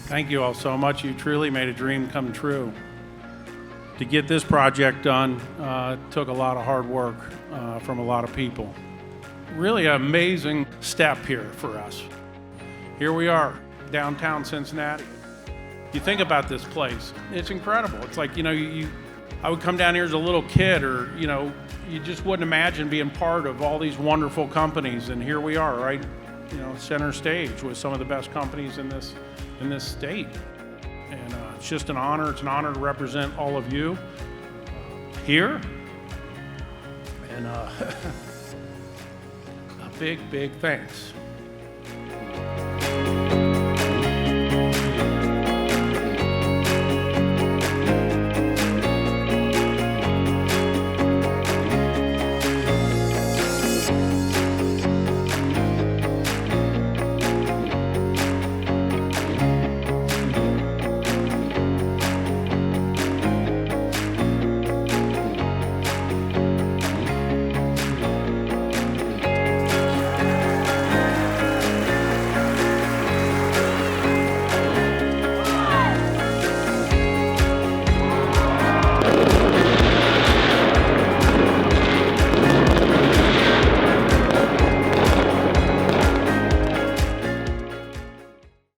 Thank you all so much. You truly made a dream come true. To get this project done took a lot of hard work from a lot of people. Really an amazing step here for us. Here we are, downtown Cincinnati. You think about this place, it's incredible. It's like, I would come down here as a little kid, or, you just wouldn't imagine being part of all these wonderful companies, and here we are, right, center stage with some of the best companies in this state. And it's just an honor. It's an honor to represent all of you here. And a big, big thanks.